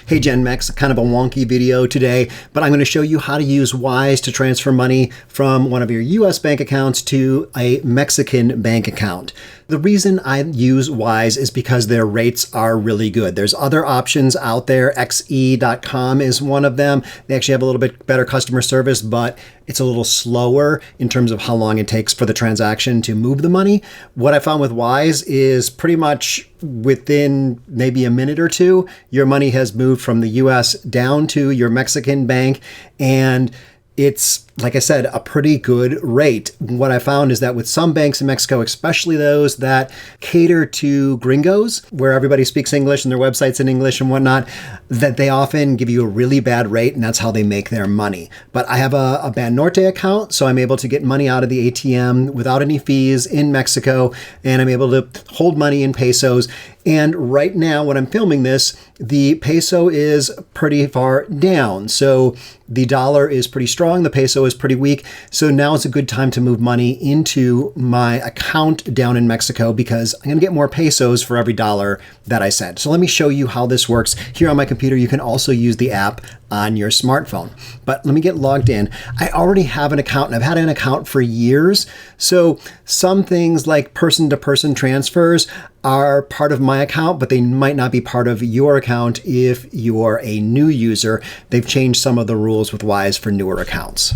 Hey Gen Mex, kind of a wonky video today, but I'm going to show you how to use Wise to transfer money from one of your US bank accounts to a Mexican bank account. The reason I use Wise is because their rates are really good. There's other options out there. xe.com is one of them. They actually have a little bit better customer service, but it's a little slower in terms of how long it takes for the transaction to move the money. What I found with Wise is pretty much within maybe a minute or two, your money has moved from the US down to your Mexican bank, and it's, like I said, a pretty good rate. What I found is that with some banks in Mexico, especially those that cater to gringos, where everybody speaks English and their website's in English and whatnot, that they often give you a really bad rate, and that's how they make their money. But I have a Banorte account, so I'm able to get money out of the ATM without any fees in Mexico, and I'm able to hold money in pesos. And right now, when I'm filming this, the peso is pretty far down. So the dollar is pretty strong, the peso is pretty weak. So now is a good time to move money into my account down in Mexico because I'm gonna get more pesos for every dollar that I send. So let me show you how this works. Here on my computer, you can also use the app on your smartphone. But let me get logged in. I already have an account, and I've had an account for years. So some things like person-to-person transfers are part of my account, but they might not be part of your account if you're a new user. They've changed some of the rules with Wise for newer accounts.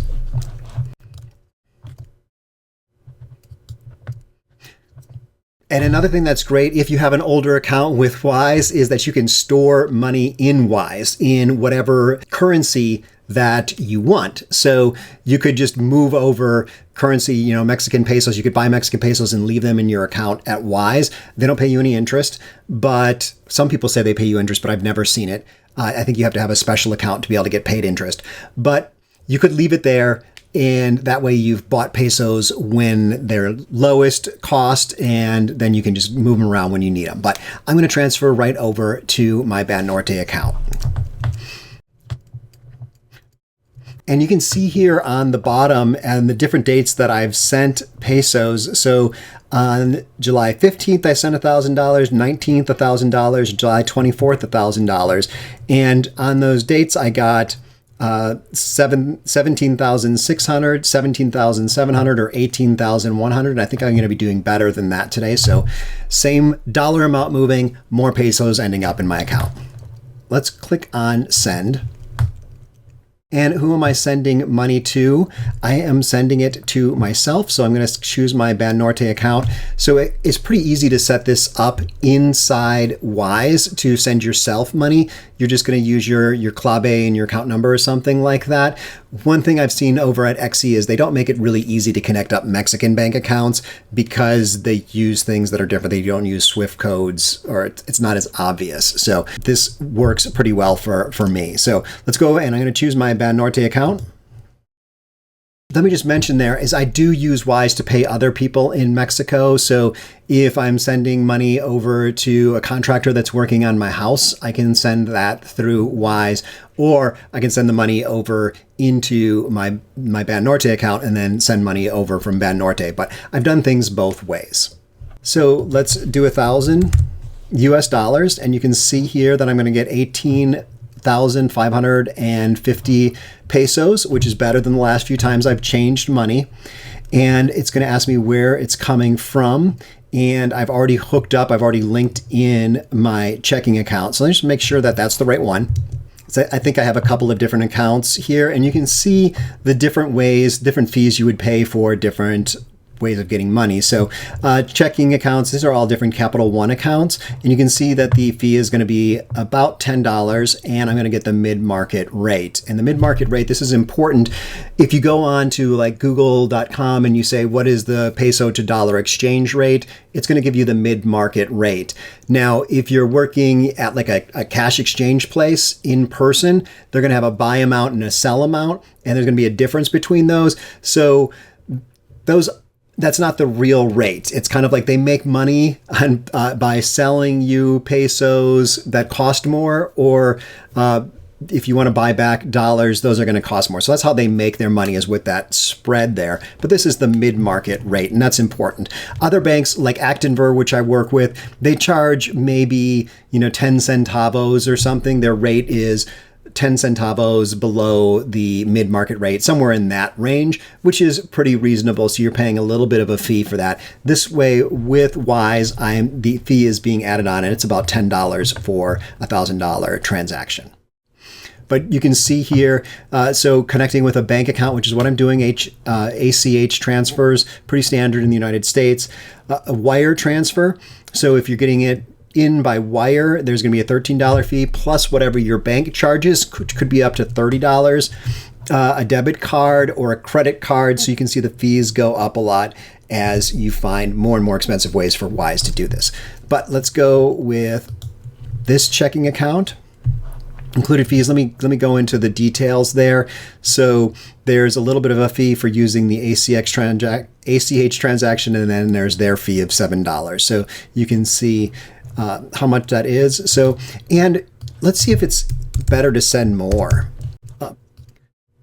And another thing that's great if you have an older account with Wise is that you can store money in Wise in whatever currency that you want. So you could just move over currency, Mexican pesos. You could buy Mexican pesos and leave them in your account at Wise. They don't pay you any interest, but some people say they pay you interest, but I've never seen it. I think you have to have a special account to be able to get paid interest. But you could leave it there, and that way you've bought pesos when they're lowest cost, and then you can just move them around when you need them. But I'm going to transfer right over to my Banorte account. And you can see here on the bottom and the different dates that I've sent pesos. So on July 15th, I sent $1,000, 19th, $1,000, July 24th, $1,000. And on those dates, I got 17,600, 17,700, or 18,100. I think I'm going to be doing better than that today. So same dollar amount moving, more pesos ending up in my account. Let's click on send. And who am I sending money to? I am sending it to myself. So I'm going to choose my Banorte account. So it's pretty easy to set this up inside Wise to send yourself money. You're just going to use your clave and your account number or something like that. One thing I've seen over at xe is they don't make it really easy to connect up Mexican bank accounts because they use things that are different. They don't use Swift codes, or it's not as obvious. So this works pretty well for me. So let's go, and I'm going to choose my Banorte account. Let me just mention there is I do use Wise to pay other people in Mexico. So if I'm sending money over to a contractor that's working on my house, I can send that through Wise, or I can send the money over into my Banorte account and then send money over from Banorte. But I've done things both ways. So let's do 1,000 US dollars. And you can see here that I'm going to get 18,550 pesos, which is better than the last few times I've changed money. And it's going to ask me where it's coming from. And I've already hooked up, I've already linked in my checking account. So let's just make sure that that's the right one. So I think I have a couple of different accounts here, and you can see the different ways, different fees you would pay for different ways of getting money. So checking accounts, these are all different Capital One accounts, and you can see that the fee is going to be about $10, and I'm going to get the mid-market rate. And the mid-market rate, this is important. If you go on to like google.com and you say, what is the peso to dollar exchange rate? It's going to give you the mid-market rate. Now, if you're working at like a cash exchange place in person, they're going to have a buy amount and a sell amount, and there's going to be a difference between those. So that's not the real rate. It's kind of like they make money by selling you pesos that cost more, or if you want to buy back dollars, those are going to cost more. So that's how they make their money, is with that spread there. But this is the mid-market rate, and that's important. Other banks like Actinver, which I work with, they charge maybe 10 centavos or something. Their rate is 10 centavos below the mid-market rate, somewhere in that range, which is pretty reasonable. So you're paying a little bit of a fee for that. This way, with Wise, the fee is being added on, and it's about $10 for a $1,000 transaction. But you can see here, so connecting with a bank account, which is what I'm doing, ACH transfers, pretty standard in the United States. A wire transfer, so if you're getting it in by wire, there's going to be a $13 fee plus whatever your bank charges, could be up to $30. A debit card or a credit card, so you can see the fees go up a lot as you find more and more expensive ways for Wise to do this. But let's go with this checking account. Included fees, let me go into the details there. So there's a little bit of a fee for using the ACH transaction, and then there's their fee of $7. So you can see how much that is. So, and let's see if it's better to send more.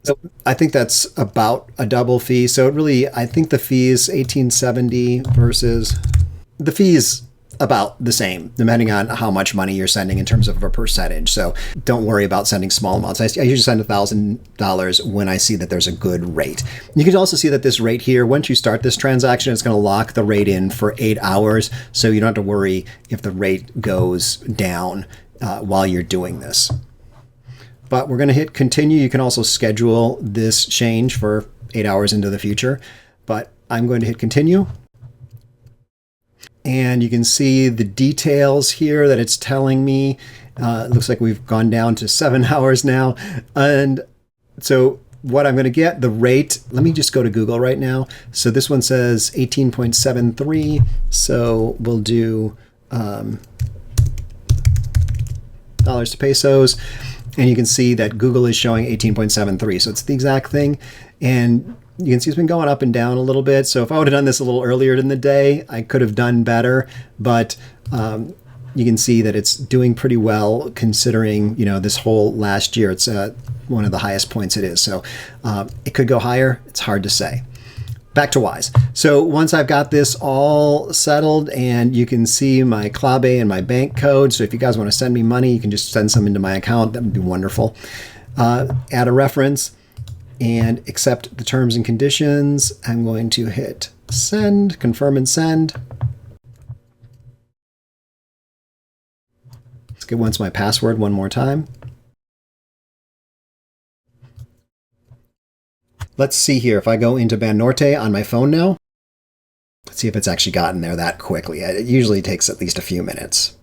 So I think that's about a double fee. So it really, I think the fee is $18.70 versus the fees about the same, depending on how much money you're sending in terms of a percentage. So don't worry about sending small amounts. I usually send $1,000 when I see that there's a good rate. You can also see that this rate here, once you start this transaction, it's going to lock the rate in for 8 hours. So you don't have to worry if the rate goes down while you're doing this. But we're going to hit continue. You can also schedule this change for 8 hours into the future, but I'm going to hit continue. And you can see the details here that it's telling me. It looks like we've gone down to 7 hours now. And so what I'm going to get, the rate, let me just go to Google right now. So this one says 18.73. So we'll do dollars to pesos. And you can see that Google is showing 18.73. So it's the exact thing. And you can see it's been going up and down a little bit. So if I would have done this a little earlier in the day, I could have done better. But you can see that it's doing pretty well considering, this whole last year. It's one of the highest points it is. So it could go higher. It's hard to say. Back to Wise. So once I've got this all settled, and you can see my clave and my bank code. So if you guys want to send me money, you can just send some into my account. That would be wonderful. Add a reference and accept the terms and conditions. I'm going to hit send, confirm and send. Let's get once my password one more time. Let's see here. If I go into Banorte on my phone now, let's see if it's actually gotten there that quickly. It usually takes at least a few minutes.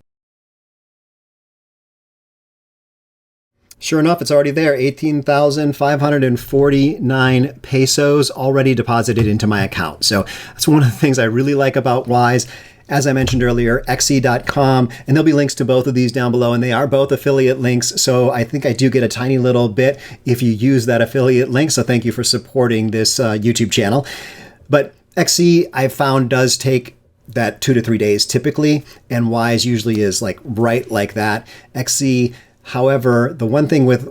Sure enough, it's already there. 18,549 pesos already deposited into my account. So that's one of the things I really like about Wise. As I mentioned earlier, xe.com, and there'll be links to both of these down below, and they are both affiliate links. So I think I do get a tiny little bit if you use that affiliate link. So thank you for supporting this YouTube channel. But xe, I've found, does take that 2 to 3 days typically, and Wise usually is like right like that. xe, however, the one thing with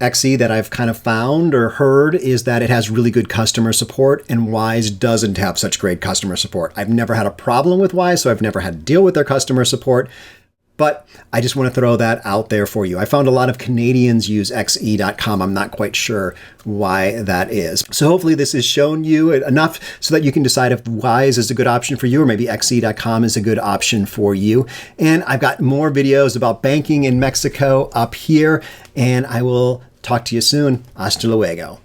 xe that I've kind of found or heard is that it has really good customer support, and Wise doesn't have such great customer support. I've never had a problem with Wise, so I've never had to deal with their customer support, but I just want to throw that out there for you. I found a lot of Canadians use xe.com. I'm not quite sure why that is. So hopefully this has shown you enough so that you can decide if Wise is a good option for you, or maybe xe.com is a good option for you. And I've got more videos about banking in Mexico up here, and I will talk to you soon. Hasta luego.